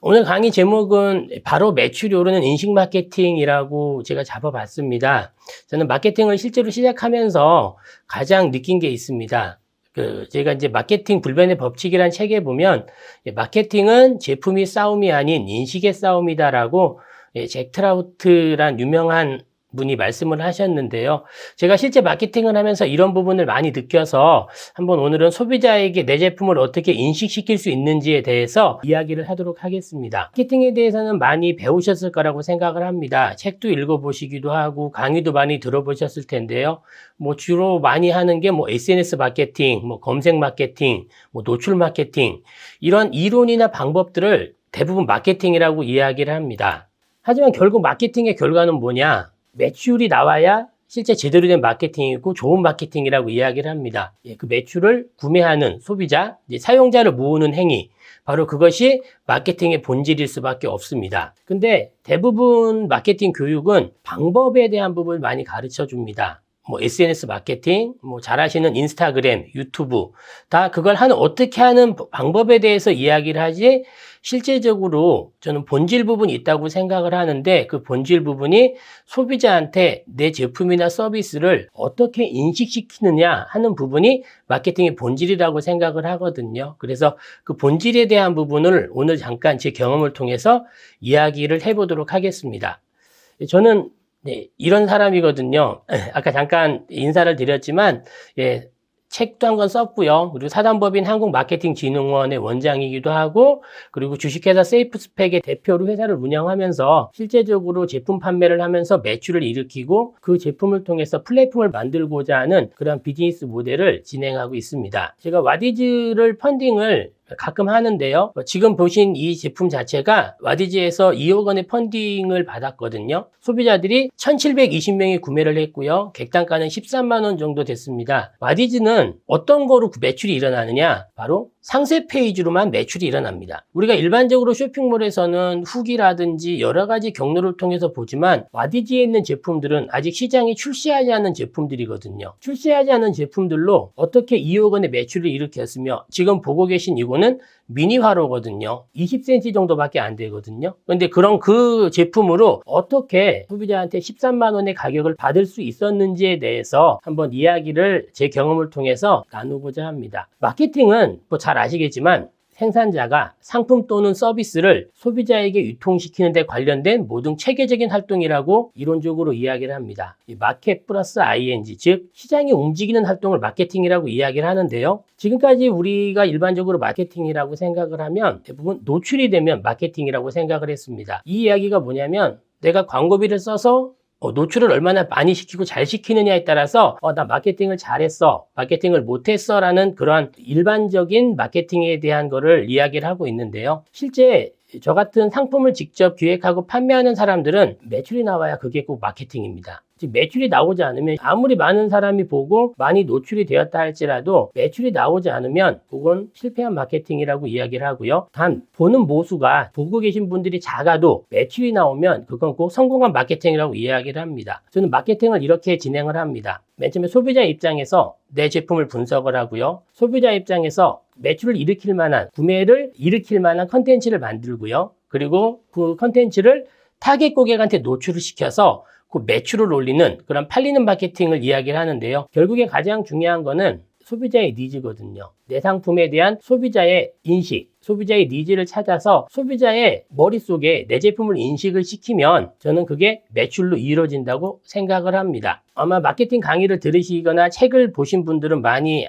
오늘 강의 제목은 바로 매출이 오르는 인식 마케팅이라고 제가 잡아봤습니다. 저는 마케팅을 실제로 시작하면서 가장 느낀 게 있습니다. 제가 이제 마케팅 불변의 법칙이라는 책에 보면 마케팅은 제품이 싸움이 아닌 인식의 싸움이다라고 잭 트라우트란 유명한 분이 말씀을 하셨는데요. 제가 실제 마케팅을 하면서 이런 부분을 많이 느껴서 한번 오늘은 소비자에게 내 제품을 어떻게 인식시킬 수 있는지에 대해서 이야기를 하도록 하겠습니다. 마케팅에 대해서는 많이 배우셨을 거라고 생각을 합니다. 책도 읽어보시기도 하고 강의도 많이 들어보셨을 텐데요. 주로 많이 하는 게 SNS 마케팅, 검색 마케팅, 노출 마케팅 이런 이론이나 방법들을 대부분 마케팅이라고 이야기를 합니다. 하지만 결국 마케팅의 결과는 뭐냐? 매출이 나와야 실제 제대로 된 마케팅이고 좋은 마케팅이라고 이야기를 합니다. 그 매출을 구매하는 소비자, 사용자를 모으는 행위, 바로 그것이 마케팅의 본질일 수밖에 없습니다. 근데 대부분 마케팅 교육은 방법에 대한 부분을 많이 가르쳐 줍니다. SNS 마케팅, 잘 아시는 인스타그램, 유튜브, 다 그걸 어떻게 하는 방법에 대해서 이야기를 하지, 실제적으로 저는 본질 부분이 있다고 생각을 하는데 그 본질 부분이 소비자한테 내 제품이나 서비스를 어떻게 인식시키느냐 하는 부분이 마케팅의 본질이라고 생각을 하거든요. 그래서 그 본질에 대한 부분을 오늘 잠깐 제 경험을 통해서 이야기를 해보도록 하겠습니다. 저는 이런 사람이거든요. 아까 잠깐 인사를 드렸지만 책도 한 권 썼고요. 그리고 사단법인 한국마케팅진흥원의 원장이기도 하고, 그리고 주식회사 세이프스펙의 대표로 회사를 운영하면서 실제적으로 제품 판매를 하면서 매출을 일으키고 그 제품을 통해서 플랫폼을 만들고자 하는 그런 비즈니스 모델을 진행하고 있습니다. 제가 와디즈를 펀딩을 가끔 하는데요. 지금 보신 이 제품 자체가 와디즈에서 2억 원의 펀딩을 받았거든요. 소비자들이 1720명이 구매를 했고요. 객단가는 13만 원 정도 됐습니다. 와디즈는 어떤 거로 매출이 일어나느냐? 바로 상세 페이지로만 매출이 일어납니다. 우리가 일반적으로 쇼핑몰에서는 후기라든지 여러 가지 경로를 통해서 보지만 와디즈에 있는 제품들은 아직 시장에 출시하지 않은 제품들이거든요. 출시하지 않은 제품들로 어떻게 2억 원의 매출을 일으켰으며 지금 보고 계신 이거는 미니화로거든요. 20cm 정도밖에 안 되거든요. 근데 그런 그 제품으로 어떻게 소비자한테 13만 원의 가격을 받을 수 있었는지에 대해서 한번 이야기를 제 경험을 통해서 나누고자 합니다. 마케팅은 잘 아시겠지만 생산자가 상품 또는 서비스를 소비자에게 유통시키는 데 관련된 모든 체계적인 활동이라고 이론적으로 이야기를 합니다. 이 마켓 플러스 ING, 즉 시장이 움직이는 활동을 마케팅이라고 이야기를 하는데요. 지금까지 우리가 일반적으로 마케팅이라고 생각을 하면 대부분 노출이 되면 마케팅이라고 생각을 했습니다. 이 이야기가 뭐냐면 내가 광고비를 써서 노출을 얼마나 많이 시키고 잘 시키느냐에 따라서 나 마케팅을 잘했어, 마케팅을 못했어 라는 그런 일반적인 마케팅에 대한 거를 이야기를 하고 있는데요. 실제 저 같은 상품을 직접 기획하고 판매하는 사람들은 매출이 나와야 그게 꼭 마케팅입니다. 즉 매출이 나오지 않으면 아무리 많은 사람이 보고 많이 노출이 되었다 할지라도 매출이 나오지 않으면 그건 실패한 마케팅이라고 이야기를 하고요. 단 보는 모수가 보고 계신 분들이 작아도 매출이 나오면 그건 꼭 성공한 마케팅이라고 이야기를 합니다. 저는 마케팅을 이렇게 진행을 합니다. 맨 처음에 소비자 입장에서 내 제품을 분석을 하고요. 소비자 입장에서 매출을 일으킬 만한, 구매를 일으킬 만한 컨텐츠를 만들고요. 그리고 그 컨텐츠를 타겟 고객한테 노출을 시켜서 그 매출을 올리는 그런 팔리는 마케팅을 이야기를 하는데요. 결국에 가장 중요한 거는 소비자의 니즈거든요. 내 상품에 대한 소비자의 인식, 소비자의 니즈를 찾아서 소비자의 머릿속에 내 제품을 인식을 시키면 저는 그게 매출로 이루어진다고 생각을 합니다. 아마 마케팅 강의를 들으시거나 책을 보신 분들은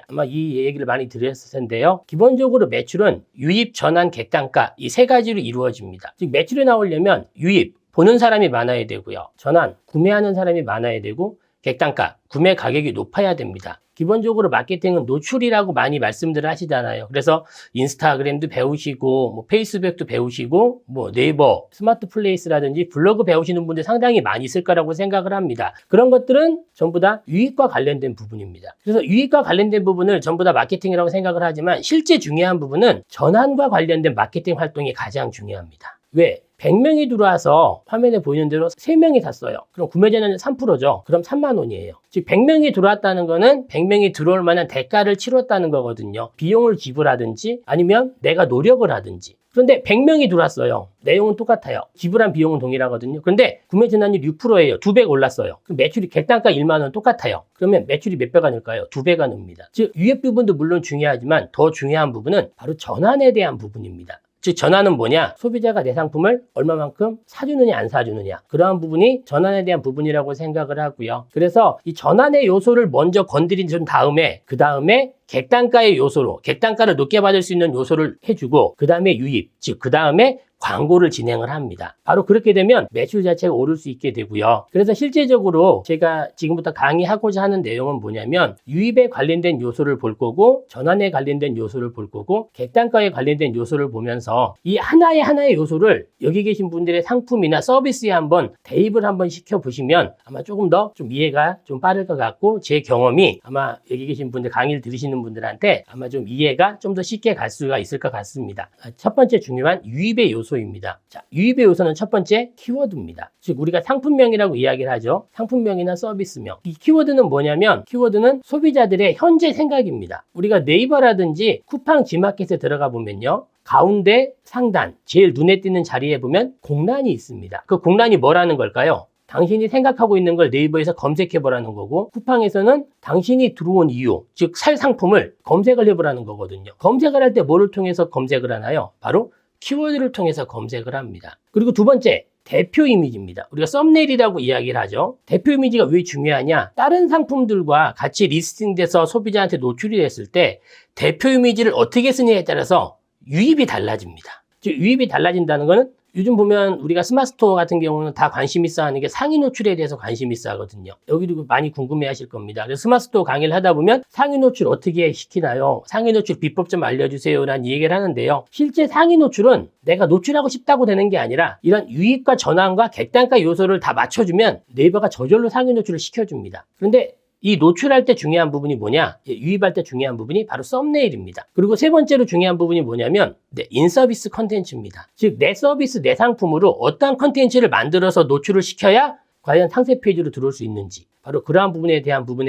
아마 이 얘기를 많이 들으셨을 텐데요. 기본적으로 매출은 유입, 전환, 객단가 이 세 가지로 이루어집니다. 즉 매출이 나오려면 유입, 보는 사람이 많아야 되고요. 전환, 구매하는 사람이 많아야 되고 객단가, 구매 가격이 높아야 됩니다. 기본적으로 마케팅은 노출이라고 많이 말씀들을 하시잖아요. 그래서 인스타그램도 배우시고 페이스북도 배우시고 네이버, 스마트 플레이스라든지 블로그 배우시는 분들 상당히 많이 있을 거라고 생각을 합니다. 그런 것들은 전부 다 유익과 관련된 부분입니다. 그래서 유익과 관련된 부분을 전부 다 마케팅이라고 생각을 하지만 실제 중요한 부분은 전환과 관련된 마케팅 활동이 가장 중요합니다. 왜? 100명이 들어와서 화면에 보이는 대로 3명이 샀어요. 그럼 구매자는 3%죠. 그럼 3만 원이에요. 즉 100명이 들어왔다는 거는 100명이 들어올 만한 대가를 치렀다는 거거든요. 비용을 지불하든지 아니면 내가 노력을 하든지. 그런데 100명이 들어왔어요. 내용은 똑같아요. 지불한 비용은 동일하거든요. 그런데 구매 전환율 6%예요. 2배 올랐어요. 그럼 매출이 객단가 1만 원 똑같아요. 그러면 매출이 몇 배가 늘까요? 2배가 늡니다. 즉 위에 부분도 물론 중요하지만 더 중요한 부분은 바로 전환에 대한 부분입니다. 즉 전환은 뭐냐? 소비자가 내 상품을 얼마만큼 사주느냐 안 사주느냐, 그러한 부분이 전환에 대한 부분이라고 생각을 하고요. 그래서 이 전환의 요소를 먼저 건드린 다음에 그 다음에 객단가의 요소로, 객단가를 높게 받을 수 있는 요소를 해주고 그 다음에 유입, 즉 그 다음에 광고를 진행을 합니다. 바로 그렇게 되면 매출 자체가 오를 수 있게 되고요. 그래서 실제적으로 제가 지금부터 강의하고자 하는 내용은 뭐냐면 유입에 관련된 요소를 볼 거고 전환에 관련된 요소를 볼 거고 객단가에 관련된 요소를 보면서 이 하나의 요소를 여기 계신 분들의 상품이나 서비스에 한번 대입을 한번 시켜보시면 아마 조금 더 좀 이해가 좀 빠를 것 같고 제 경험이 아마 여기 계신 분들 강의를 들으시는 분들한테 아마 좀 이해가 좀 더 쉽게 갈 수가 있을 것 같습니다. 첫 번째 중요한 유입의 요소입니다. 자, 유입의 요소는 첫 번째 키워드입니다. 즉 우리가 상품명이라고 이야기를 하죠. 상품명이나 서비스명. 이 키워드는 뭐냐면 키워드는 소비자들의 현재 생각입니다. 우리가 네이버라든지 쿠팡 G마켓에 들어가 보면요. 가운데 상단 제일 눈에 띄는 자리에 보면 공란이 있습니다. 그 공란이 뭐라는 걸까요? 당신이 생각하고 있는 걸 네이버에서 검색해보라는 거고 쿠팡에서는 당신이 들어온 이유, 즉 살 상품을 검색을 해보라는 거거든요. 검색을 할 때 뭐를 통해서 검색을 하나요? 바로 키워드를 통해서 검색을 합니다. 그리고 두 번째, 대표 이미지입니다. 우리가 썸네일이라고 이야기를 하죠. 대표 이미지가 왜 중요하냐? 다른 상품들과 같이 리스팅돼서 소비자한테 노출이 됐을 때 대표 이미지를 어떻게 쓰느냐에 따라서 유입이 달라집니다. 즉 유입이 달라진다는 거는 요즘 보면 우리가 스마트 스토어 같은 경우는 다 관심 있어 하는 게 상위 노출에 대해서 관심 있어 하거든요. 여기도 많이 궁금해 하실 겁니다. 그래서 스마트 스토어 강의를 하다 보면 상위 노출 어떻게 시키나요? 상위 노출 비법 좀 알려주세요 라는 얘기를 하는데요. 실제 상위 노출은 내가 노출하고 싶다고 되는 게 아니라 이런 유입과 전환과 객단가 요소를 다 맞춰주면 네이버가 저절로 상위 노출을 시켜줍니다. 그런데 이 노출할 때 중요한 부분이 뭐냐? 유입할 때 중요한 부분이 바로 썸네일입니다. 그리고 세 번째로 중요한 부분이 뭐냐면 인서비스 컨텐츠입니다. 즉 내 서비스, 내 상품으로 어떤 컨텐츠를 만들어서 노출을 시켜야 과연 상세 페이지로 들어올 수 있는지, 바로 그러한 부분에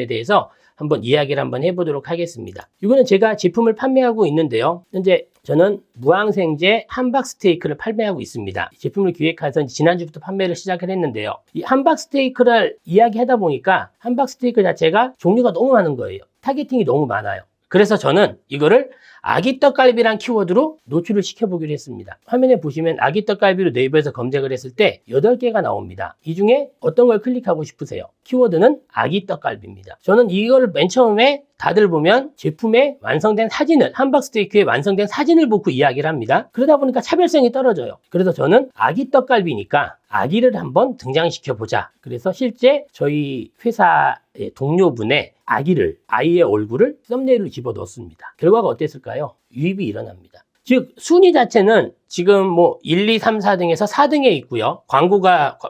대해서 한번 이야기를 한번 해보도록 하겠습니다. 이거는 제가 제품을 판매하고 있는데요. 현재 저는 무항생제 함박스테이크를 판매하고 있습니다. 이 제품을 기획해서 지난주부터 판매를 시작을 했는데요. 이 함박스테이크를 이야기하다 보니까 함박스테이크 자체가 종류가 너무 많은 거예요. 타겟팅이 너무 많아요. 그래서 저는 이거를 아기 떡갈비란 키워드로 노출을 시켜보기로 했습니다. 화면에 보시면 아기 떡갈비로 네이버에서 검색을 했을 때 8개가 나옵니다. 이 중에 어떤 걸 클릭하고 싶으세요? 키워드는 아기 떡갈비입니다. 저는 이걸 맨 처음에 다들 보면 제품의 완성된 사진을, 함박스테이크의 완성된 사진을 보고 이야기를 합니다. 그러다 보니까 차별성이 떨어져요. 그래서 저는 아기 떡갈비니까 아기를 한번 등장시켜보자. 그래서 실제 저희 회사의 동료분의 아이의 얼굴을 썸네일로 집어넣었습니다. 결과가 어땠을까요? 유입이 일어납니다. 즉 순위 자체는 지금 뭐 1, 2, 3, 4등에서 4등에 있고요.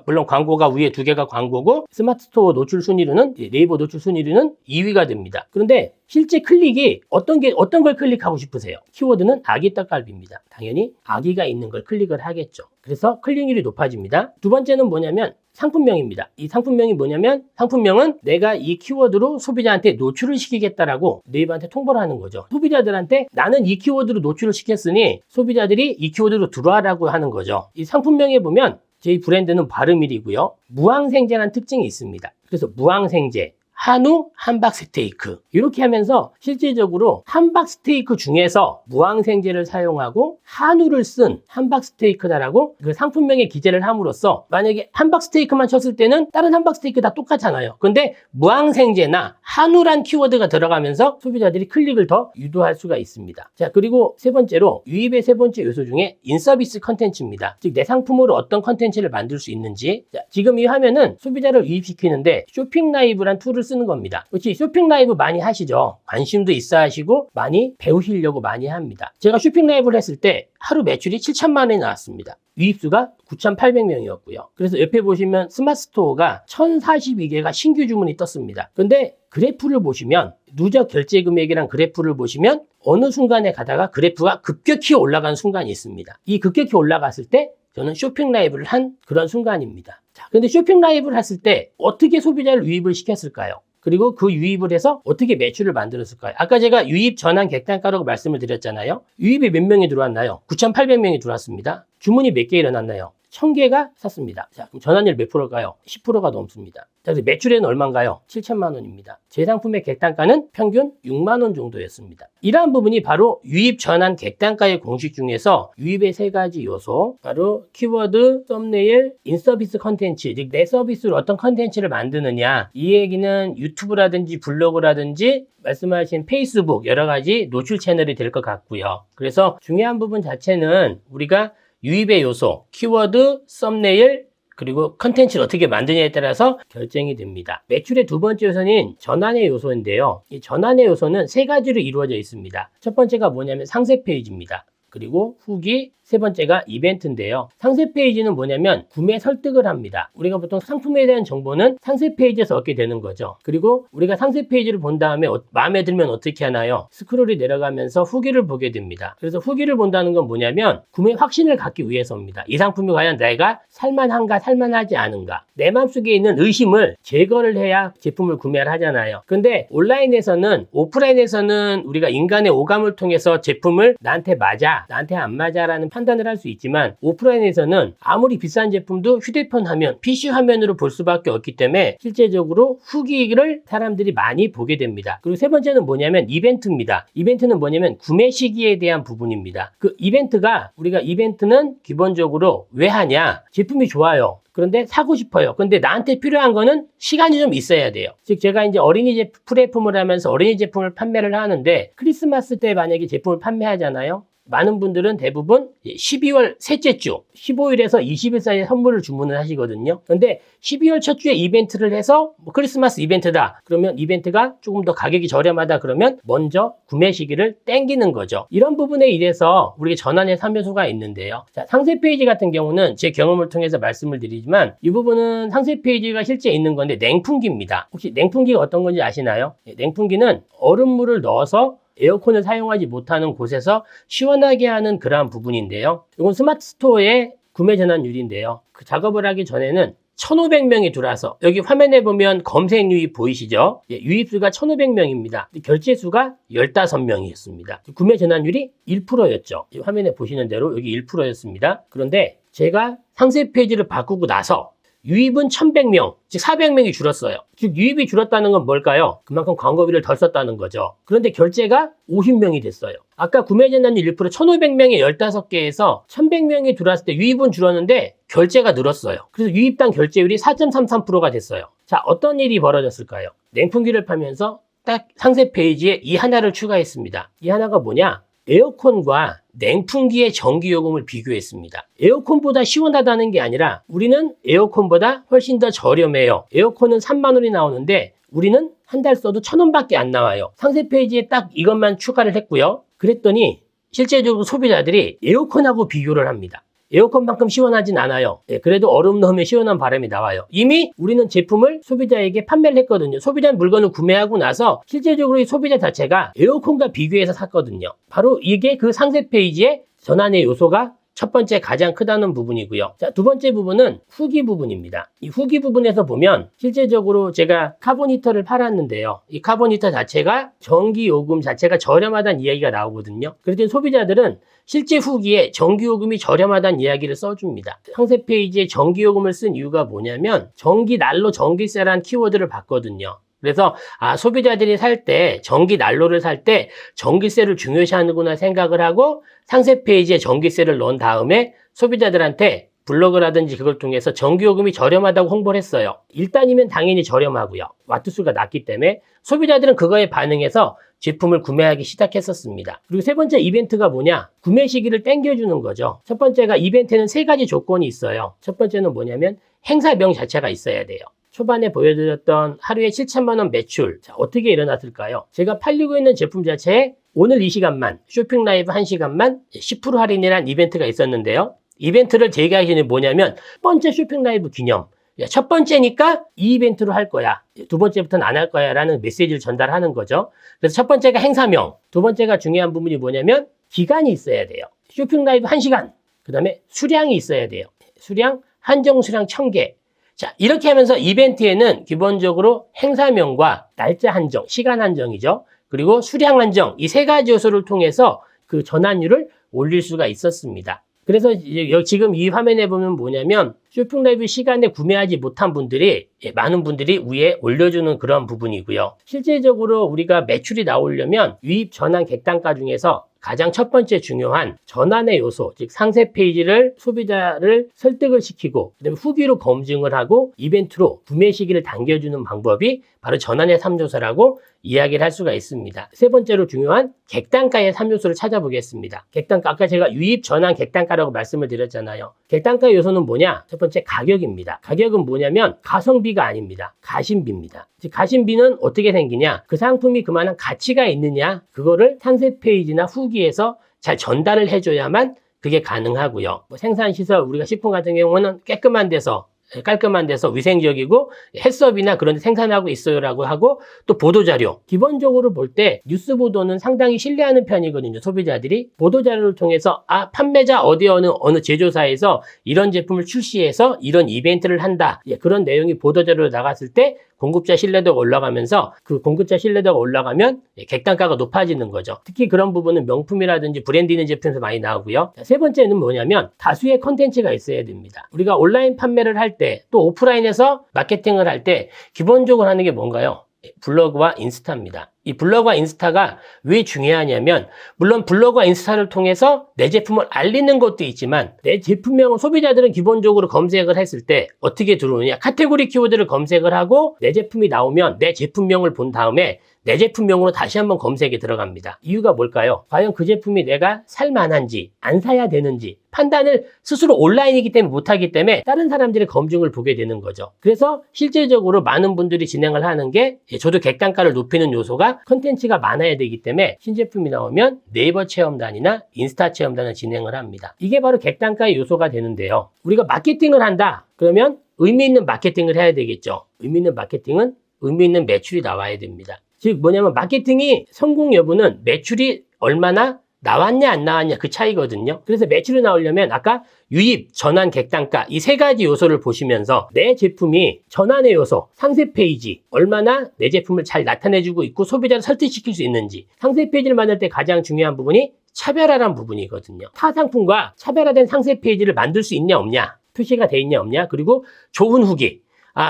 물론 광고가 위에 2개가 광고고 스마트 스토어 노출 순위로는 네이버 노출 순위로는 2위가 됩니다. 그런데 실제 클릭이 어떤 걸 클릭하고 싶으세요? 키워드는 아기 떡갈비입니다. 당연히 아기가 있는 걸 클릭을 하겠죠. 그래서 클릭률이 높아집니다. 두 번째는 뭐냐면 상품명입니다. 이 상품명이 뭐냐면 상품명은 내가 이 키워드로 소비자한테 노출을 시키겠다라고 네이버한테 통보를 하는 거죠. 소비자들한테 나는 이 키워드로 노출을 시켰으니 소비자들이 이 키워드로 들어와라고 하는 거죠. 이 상품명에 보면 저희 브랜드는 바르밀이고요. 무항생제라는 특징이 있습니다. 그래서 무항생제, 한우, 함박스테이크 이렇게 하면서 실질적으로 함박스테이크 중에서 무항생제를 사용하고 한우를 쓴 함박스테이크다라고 그 상품명에 기재를 함으로써 만약에 함박스테이크만 쳤을 때는 다른 함박스테이크 다 똑같잖아요. 근데 무항생제나 한우란 키워드가 들어가면서 소비자들이 클릭을 더 유도할 수가 있습니다. 자, 그리고 세 번째로 유입의 세 번째 요소 중에 인서비스 컨텐츠입니다. 즉 내 상품으로 어떤 컨텐츠를 만들 수 있는지. 자, 지금 이 화면은 소비자를 유입시키는데 쇼핑 라이브란 툴을 쓰는 겁니다. 그렇지, 쇼핑 라이브 많이 하시죠. 관심도 있어 하시고 많이 배우시려고 많이 합니다. 제가 쇼핑 라이브를 했을 때 하루 매출이 7천만 원이 나왔습니다. 유입수가 9,800명이었고요. 그래서 옆에 보시면 스마트 스토어가 1,042개가 신규 주문이 떴습니다. 근데 그래프를 보시면 누적 결제 금액이란 그래프를 보시면 어느 순간에 가다가 그래프가 급격히 올라간 순간이 있습니다. 이 급격히 올라갔을 때 저는 쇼핑 라이브를 한 그런 순간입니다. 자, 근데 쇼핑 라이브를 했을 때 어떻게 소비자를 유입을 시켰을까요? 그리고 그 유입을 해서 어떻게 매출을 만들었을까요? 아까 제가 유입 전환 객단가라고 말씀을 드렸잖아요. 유입이 몇 명이 들어왔나요? 9,800명이 들어왔습니다. 주문이 몇 개 일어났나요? 1,000개가 샀습니다. 자, 그럼 전환율 몇 프로일까요? 10%가 넘습니다. 자, 그래서 매출에는 얼마인가요? 7천만 원입니다. 제 상품의 객단가는 평균 6만 원 정도였습니다. 이러한 부분이 바로 유입 전환 객단가의 공식 중에서 유입의 세 가지 요소, 바로 키워드, 썸네일, 인서비스 컨텐츠, 즉 내 서비스로 어떤 컨텐츠를 만드느냐, 이 얘기는 유튜브라든지 블로그라든지 말씀하신 페이스북 여러 가지 노출 채널이 될 것 같고요. 그래서 중요한 부분 자체는 우리가 유입의 요소, 키워드, 썸네일, 그리고 컨텐츠를 어떻게 만드냐에 따라서 결정이 됩니다. 매출의 두 번째 요소는 전환의 요소인데요. 이 전환의 요소는 세 가지로 이루어져 있습니다. 첫 번째가 뭐냐면 상세 페이지입니다. 그리고 후기, 세 번째가 이벤트인데요. 상세 페이지는 뭐냐면 구매 설득을 합니다. 우리가 보통 상품에 대한 정보는 상세 페이지에서 얻게 되는 거죠. 그리고 우리가 상세 페이지를 본 다음에 마음에 들면 어떻게 하나요? 스크롤이 내려가면서 후기를 보게 됩니다. 그래서 후기를 본다는 건 뭐냐면 구매 확신을 갖기 위해서입니다. 이 상품이 과연 내가 살만한가 살만하지 않은가, 내 마음속에 있는 의심을 제거를 해야 제품을 구매를 하잖아요. 근데 온라인에서는, 오프라인에서는 우리가 인간의 오감을 통해서 제품을 나한테 맞아, 나한테 안 맞아라는 판단을 할 수 있지만, 오프라인에서는 아무리 비싼 제품도 휴대폰 화면, PC 화면으로 볼 수밖에 없기 때문에 실제적으로 후기를 사람들이 많이 보게 됩니다. 그리고 세 번째는 뭐냐면 이벤트입니다. 이벤트는 뭐냐면 구매 시기에 대한 부분입니다. 그 이벤트가, 우리가 이벤트는 기본적으로 왜 하냐? 제품이 좋아요. 그런데 사고 싶어요. 근데 나한테 필요한 거는 시간이 좀 있어야 돼요. 즉 제가 이제 어린이 플랫폼을 하면서 어린이 제품을 판매를 하는데, 크리스마스 때 만약에 제품을 판매하잖아요. 많은 분들은 대부분 12월 셋째 주 15일에서 20일 사이에 선물을 주문을 하시거든요. 근데 12월 첫 주에 이벤트를 해서 크리스마스 이벤트다 그러면, 이벤트가 조금 더 가격이 저렴하다 그러면 먼저 구매 시기를 땡기는 거죠. 이런 부분에 의해서 우리가 전환의 3요소가 있는데요. 자, 상세 페이지 같은 경우는 제 경험을 통해서 말씀을 드리지만, 이 부분은 상세 페이지가 실제 있는 건데 냉풍기입니다. 혹시 냉풍기가 어떤 건지 아시나요? 냉풍기는 얼음물을 넣어서 에어컨을 사용하지 못하는 곳에서 시원하게 하는 그러한 부분인데요. 이건 스마트 스토어의 구매 전환율인데요. 그 작업을 하기 전에는 1,500명이 들어와서, 여기 화면에 보면 검색 유입 보이시죠? 예, 유입수가 1,500명입니다. 결제 수가 15명이었습니다. 구매 전환율이 1%였죠. 화면에 보시는 대로 여기 1%였습니다. 그런데 제가 상세 페이지를 바꾸고 나서 유입은 1,100명, 즉 400명이 줄었어요. 즉 유입이 줄었다는 건 뭘까요? 그만큼 광고비를 덜 썼다는 거죠. 그런데 결제가 50명이 됐어요. 아까 구매 전환율 1%, 1,500명에 15개에서 1,100명이 들어왔을 때 유입은 줄었는데 결제가 늘었어요. 그래서 유입당 결제율이 4.33%가 됐어요. 자, 어떤 일이 벌어졌을까요? 냉풍기를 팔면서 딱 상세 페이지에 이 하나를 추가했습니다. 이 하나가 뭐냐? 에어컨과 냉풍기의 전기요금을 비교했습니다. 에어컨보다 시원하다는 게 아니라 우리는 에어컨보다 훨씬 더 저렴해요. 에어컨은 3만 원이 나오는데 우리는 한 달 써도 1,000원밖에 안 나와요. 상세 페이지에 딱 이것만 추가를 했고요. 그랬더니 실제적으로 소비자들이 에어컨하고 비교를 합니다. 에어컨만큼 시원하진 않아요. 예, 그래도 얼음 넣으면 시원한 바람이 나와요. 이미 우리는 제품을 소비자에게 판매를 했거든요. 소비자는 물건을 구매하고 나서 실제적으로 이 소비자 자체가 에어컨과 비교해서 샀거든요. 바로 이게 그 상세 페이지의 전환의 요소가 첫 번째 가장 크다는 부분이고요. 자, 두 번째 부분은 후기 부분입니다. 이 후기 부분에서 보면 실제적으로 제가 카본 히터를 팔았는데요. 이 카본 히터 자체가 전기요금 자체가 저렴하다는 이야기가 나오거든요. 그랬더니 소비자들은 실제 후기에 전기요금이 저렴하다는 이야기를 써줍니다. 상세 페이지에 전기요금을 쓴 이유가 뭐냐면 전기난로, 전기세라는 키워드를 봤거든요. 그래서 소비자들이 살 때, 전기 난로를 살 때 전기세를 중요시하는구나 생각을 하고 상세 페이지에 전기세를 넣은 다음에 소비자들한테 블로그라든지 그걸 통해서 전기요금이 저렴하다고 홍보를 했어요. 1단이면 당연히 저렴하고요. 와트수가 낮기 때문에 소비자들은 그거에 반응해서 제품을 구매하기 시작했었습니다. 그리고 세 번째 이벤트가 뭐냐? 구매 시기를 땡겨주는 거죠. 첫 번째가, 이벤트에는 세 가지 조건이 있어요. 첫 번째는 뭐냐면 행사명 자체가 있어야 돼요. 초반에 보여드렸던 하루에 7천만 원 매출, 자, 어떻게 일어났을까요? 제가 팔리고 있는 제품 자체에 오늘 이 시간만, 쇼핑 라이브 1시간만 10% 할인이라는 이벤트가 있었는데요. 이벤트를 제기하기 전에 뭐냐면, 첫 번째 쇼핑 라이브 기념, 첫 번째니까 이 이벤트로 할 거야, 두 번째부터는 안 할 거야 라는 메시지를 전달하는 거죠. 그래서 첫 번째가 행사명, 두 번째가 중요한 부분이 뭐냐면 기간이 있어야 돼요. 쇼핑 라이브 1시간, 그 다음에 수량이 있어야 돼요. 수량, 한정 수량 1000개. 자, 이렇게 하면서 이벤트에는 기본적으로 행사명과 날짜 한정, 시간 한정이죠. 그리고 수량 한정, 이 세 가지 요소를 통해서 그 전환율을 올릴 수가 있었습니다. 그래서 지금 이 화면에 보면 뭐냐면 쇼핑라이브 시간에 구매하지 못한 분들이 많은 분들이 위에 올려주는 그런 부분이고요. 실제적으로 우리가 매출이 나오려면 유입 전환 객단가 중에서 가장 첫 번째 중요한 전환의 요소, 즉 상세 페이지를 소비자를 설득을 시키고 그다음에 후기로 검증을 하고 이벤트로 구매 시기를 당겨주는 방법이 바로 전환의 3요소라고 이야기를 할 수가 있습니다. 세 번째로 중요한 객단가의 3요소를 찾아보겠습니다. 객단가, 아까 제가 유입 전환 객단가라고 말씀을 드렸잖아요. 객단가의 요소는 뭐냐? 첫 번째 가격입니다. 가격은 뭐냐면 가성비가 아닙니다. 가심비입니다. 즉 가심비는 어떻게 생기냐? 그 상품이 그만한 가치가 있느냐? 그거를 상세 페이지나 후기에서 잘 전달을 해줘야만 그게 가능하고요. 뭐 생산시설, 우리가 식품 같은 경우는 깔끔한 데서 위생적이고 해썹이나 그런 데 생산하고 있어요라고 하고 또 보도자료. 기본적으로 볼 때 뉴스 보도는 상당히 신뢰하는 편이거든요. 소비자들이. 보도자료를 통해서 판매자 어느 제조사에서 이런 제품을 출시해서 이런 이벤트를 한다. 그런 내용이 보도자료로 나갔을 때 공급자 신뢰도가 올라가면서 그 공급자 신뢰도가 올라가면 객단가가 높아지는 거죠. 특히 그런 부분은 명품이라든지 브랜드 있는 제품에서 많이 나오고요. 세 번째는 뭐냐면 다수의 컨텐츠가 있어야 됩니다. 우리가 온라인 판매를 할 때 또 오프라인에서 마케팅을 할 때 기본적으로 하는 게 뭔가요? 블로그와 인스타입니다. 이 블로그와 인스타가 왜 중요하냐면 물론 블로그와 인스타를 통해서 내 제품을 알리는 것도 있지만 내 제품명은 소비자들은 기본적으로 검색을 했을 때 어떻게 들어오느냐, 카테고리 키워드를 검색을 하고 내 제품이 나오면 내 제품명을 본 다음에 내 제품명으로 다시 한번 검색에 들어갑니다. 이유가 뭘까요? 과연 그 제품이 내가 살만한지 안 사야 되는지 판단을 스스로 온라인이기 때문에 못하기 때문에 다른 사람들의 검증을 보게 되는 거죠. 그래서 실질적으로 많은 분들이 진행을 하는 게 저도 객단가를 높이는 요소가 컨텐츠가 많아야 되기 때문에 신제품이 나오면 네이버 체험단이나 인스타 체험단을 진행을 합니다. 이게 바로 객단가의 요소가 되는데요. 우리가 마케팅을 한다. 그러면 의미 있는 마케팅을 해야 되겠죠. 의미 있는 마케팅은 의미 있는 매출이 나와야 됩니다. 즉 뭐냐면 마케팅이 성공 여부는 매출이 얼마나 나왔냐 안 나왔냐 그 차이거든요. 그래서 매출이 나오려면 아까 유입, 전환, 객단가 이 세 가지 요소를 보시면서 내 제품이 전환의 요소, 상세 페이지 얼마나 내 제품을 잘 나타내주고 있고 소비자를 설득시킬 수 있는지 상세 페이지를 만들 때 가장 중요한 부분이 차별화라는 부분이거든요. 타 상품과 차별화된 상세 페이지를 만들 수 있냐 없냐, 표시가 돼 있냐 없냐, 그리고 좋은 후기.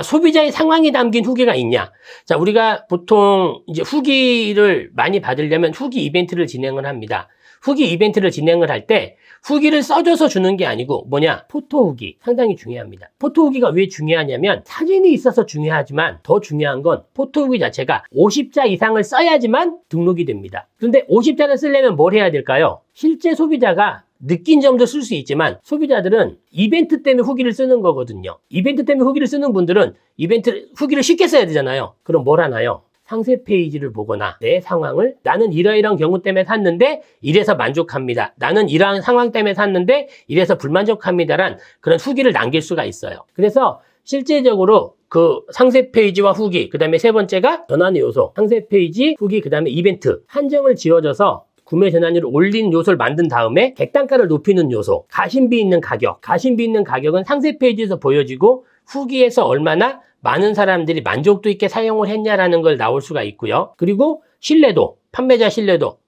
소비자의 상황이 담긴 후기가 있냐. 자, 우리가 보통 이제 후기를 많이 받으려면 후기 이벤트를 진행을 합니다. 후기 이벤트를 진행을 할 때 후기를 써줘서 주는 게 아니고 포토 후기 상당히 중요합니다. 포토 후기가 왜 중요하냐면 사진이 있어서 중요하지만 더 중요한 건 포토 후기 자체가 50자 이상을 써야지만 등록이 됩니다. 그런데 50자를 쓰려면 뭘 해야 될까요? 실제 소비자가 느낀 점도 쓸 수 있지만 소비자들은 이벤트 때문에 후기를 쓰는 거거든요. 이벤트 때문에 후기를 쓰는 분들은 후기를 쉽게 써야 되잖아요. 그럼 뭘 하나요? 상세 페이지를 보거나 내 상황을 나는 이러이러한 경우 때문에 샀는데 이래서 만족합니다. 나는 이러한 상황 때문에 샀는데 이래서 불만족합니다란 그런 후기를 남길 수가 있어요. 그래서 실제적으로 그 상세 페이지와 후기, 그 다음에 세 번째가 전환의 요소, 상세 페이지, 후기, 그 다음에 이벤트 한정을 지어줘서 구매 전환율을 올린 요소를 만든 다음에 객단가를 높이는 요소, 가심비 있는 가격. 가심비 있는 가격은 상세 페이지에서 보여지고 후기에서 얼마나 많은 사람들이 만족도 있게 사용을 했냐라는 걸 나올 수가 있고요. 그리고 신뢰도, 판매자 신뢰도.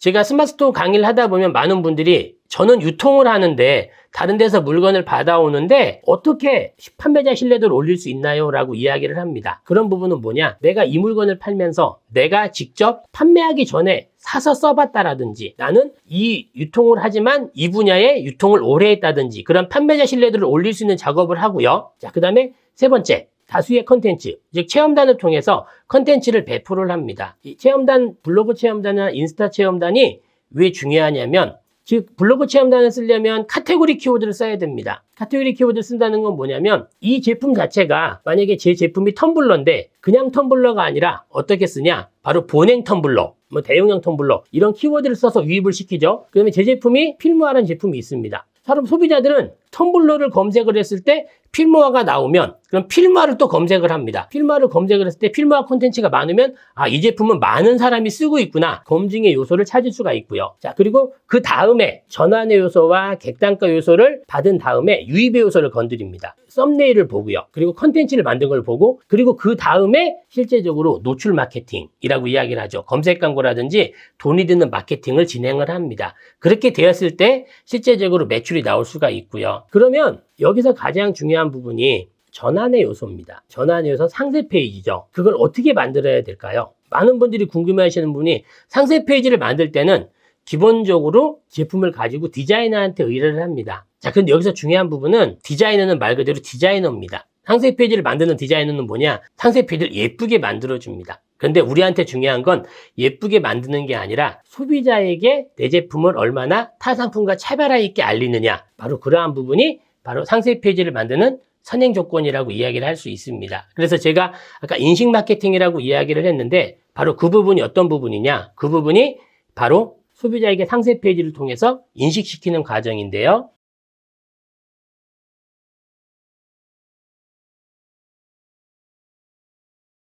제가 스마트스토어 강의를 하다 보면 많은 분들이 저는 유통을 하는데 다른 데서 물건을 받아오는데 어떻게 판매자 신뢰도를 올릴 수 있나요? 라고 이야기를 합니다. 그런 부분은 뭐냐? 내가 이 물건을 팔면서 내가 직접 판매하기 전에 사서 써봤다라든지 나는 이 유통을 하지만 이 분야에 유통을 오래 했다든지 그런 판매자 신뢰도를 올릴 수 있는 작업을 하고요. 자, 그 다음에 세 번째. 다수의 컨텐츠, 즉 체험단을 통해서 컨텐츠를 배포를 합니다. 이 체험단, 블로그 체험단이나 인스타 체험단이 왜 중요하냐면 즉 블로그 체험단을 쓰려면 카테고리 키워드를 써야 됩니다. 카테고리 키워드를 쓴다는 건 뭐냐면 이 제품 자체가 만약에 제 제품이 텀블러인데 그냥 텀블러가 아니라 어떻게 쓰냐? 바로 보냉 텀블러, 대용량 텀블러 이런 키워드를 써서 유입을 시키죠. 그러면 제 제품이 필요하는 제품이 있습니다. 사람 소비자들은 텀블러를 검색을 했을 때 필모아가 나오면 그럼 필모아를 또 검색을 합니다. 필모아를 검색을 했을 때 필모아 콘텐츠가 많으면 이 제품은 많은 사람이 쓰고 있구나. 검증의 요소를 찾을 수가 있고요. 자, 그리고 그 다음에 전환의 요소와 객단가 요소를 받은 다음에 유입의 요소를 건드립니다. 썸네일을 보고요. 그리고 콘텐츠를 만든 걸 보고, 그리고 그 다음에 실제적으로 노출 마케팅이라고 이야기를 하죠. 검색 광고라든지 돈이 드는 마케팅을 진행을 합니다. 그렇게 되었을 때 실제적으로 매출이 나올 수가 있고요. 그러면 여기서 가장 중요한 부분이 전환의 요소입니다. 전환의 요소 상세 페이지죠. 그걸 어떻게 만들어야 될까요? 많은 분들이 궁금해하시는 분이 상세 페이지를 만들 때는 기본적으로 제품을 가지고 디자이너한테 의뢰를 합니다. 자, 근데 여기서 중요한 부분은 디자이너는 말 그대로 디자이너입니다. 상세 페이지를 만드는 디자이너는 뭐냐? 상세 페이지를 예쁘게 만들어줍니다. 그런데 우리한테 중요한 건 예쁘게 만드는 게 아니라 소비자에게 내 제품을 얼마나 타 상품과 차별화 있게 알리느냐. 바로 그러한 부분이 바로 상세 페이지를 만드는 선행 조건이라고 이야기를 할 수 있습니다. 그래서 제가 아까 인식 마케팅이라고 이야기를 했는데 바로 그 부분이 어떤 부분이냐? 그 부분이 바로 소비자에게 상세 페이지를 통해서 인식시키는 과정인데요.